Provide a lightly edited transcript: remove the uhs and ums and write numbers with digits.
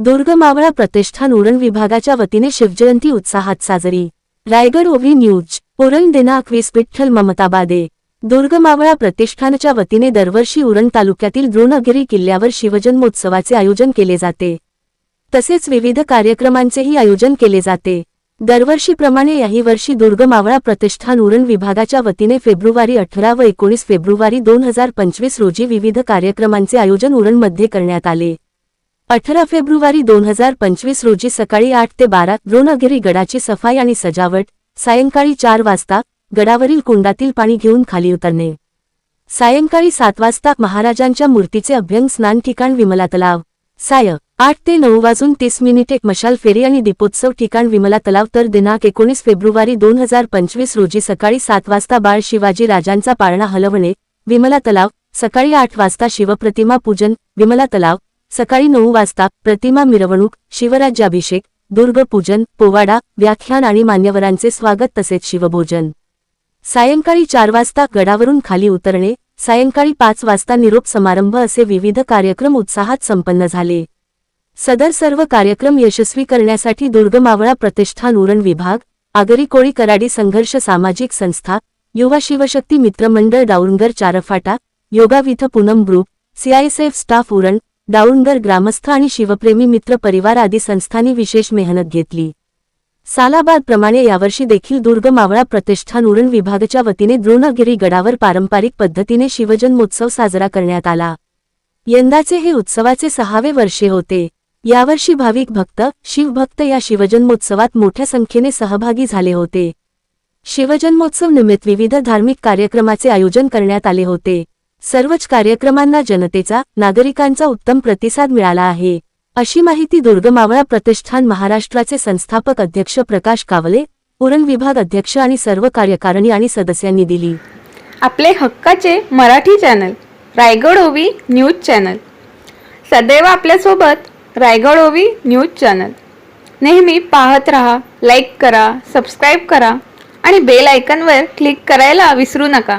दुर्ग मावळा प्रतिष्ठान उरण विभागाच्या वतीने शिवजयंती उत्साहात साजरी। रायगड ओवी न्यूज। उरण दिनांक 20 विठ्ठल ममताबादे। दुर्ग मावळा प्रतिष्ठानच्या वतीने दरवर्षी उरण तालुक्यातील द्रोणगिरी किल्ल्यावर शिवजन्मोत्सवाचे आयोजन केले जाते। तसेच विविध कार्यक्रमांचेही आयोजन केले जाते। दरवर्षीप्रमाणे याही वर्षी दुर्ग मावळा प्रतिष्ठान उरण विभागाच्या वतीने फेब्रुवारी 18 व 19 फेब्रुवारी 2025 रोजी विविध कार्यक्रमांचे आयोजन उरणमध्ये करण्यात आले। 18 फेब्रुवारी 2025 रोजी सकाळी 8 ते 12 द्रोणगिरी गडाची सफाई आणि सजावट, सायंकाळी 4 वाजता गडावरील कुंडातील पाणी घेऊन खाली उतरणे, सायंकाळी 7 वाजता महाराजांच्या मूर्तीचे अभ्यंग स्नान ठिकाण विमला तलाव, साय 8 ते 9:30 मशाल फेरी आणि दीपोत्सव ठिकाण विमला तलाव। तर दिनांक 19 फेब्रुवारी 2025 रोजी सकाळी 7 वाजता बाळ शिवाजी राजांचा पाळणा हलवणे, विमला तलाव। सकाळी 8 वाजता शिवप्रतिमा पूजन, विमला तलाव। सकाळी 9 वाजता प्रतिमा मिरवणूक, शिवराज्याभिषेक, दुर्ग पूजन, पोवाडा, व्याख्यान आणि मान्यवरांचे स्वागत तसेच शिवभोजन। सायंकाळी 4 वाजता गडावरून खाली उतरणे, सायंकाळी 5 वाजता निरोप समारंभ असे विविध कार्यक्रम उत्साहात संपन्न झाले। सदर सर्व कार्यक्रम यशस्वी करण्यासाठी दुर्ग मावळा प्रतिष्ठान उरण विभाग, आगरी कोळी कराडी संघर्ष सामाजिक संस्था, युवा शिवशक्ती मित्र मंडळ डाऊनगर Charphata, yoga with Poonam group, CISF staff Uran, डाऊनगर ग्रामस्थ आणि शिवप्रेमी मित्र परिवार आदी संस्थांनी विशेष मेहनत घेतली। सालाबाद प्रमाणे यावर्षी देखील दुर्ग मावळा प्रतिष्ठान उरण विभागाच्या वतीने द्रोणगिरी गडावर पारंपरिक पद्धतीने शिवजन्मोत्सव साजरा करण्यात आला। यंदाचे हे उत्सवाचे 6वे वर्षे होते। यावर्षी भाविक भक्त, शिवभक्त या शिवजन्मोत्सवात मोठ्या संख्येने सहभागी झाले होते। शिवजन्मोत्सव निमित्त विविध धार्मिक कार्यक्रमाचे आयोजन करण्यात आले होते। सर्वच कार्यक्रमांना जनतेचा, नागरिकांचा उत्तम प्रतिसाद मिळाला आहे, अशी माहिती दुर्ग मावळा प्रतिष्ठान महाराष्ट्राचे संस्थापक अध्यक्ष प्रकाश कावले, उरण विभाग अध्यक्ष आणि सर्व कार्यकारिणी आणि सदस्यांनी दिली। आपले हक्काचे मराठी चॅनल रायगड ओवी न्यूज चॅनल सदैव आपल्यासोबत। रायगड ओवी न्यूज चॅनल नेहमी पाहत रहा, लाईक करा, सबस्क्राईब करा आणि बेल आयकॉनवर क्लिक करायला विसरू नका।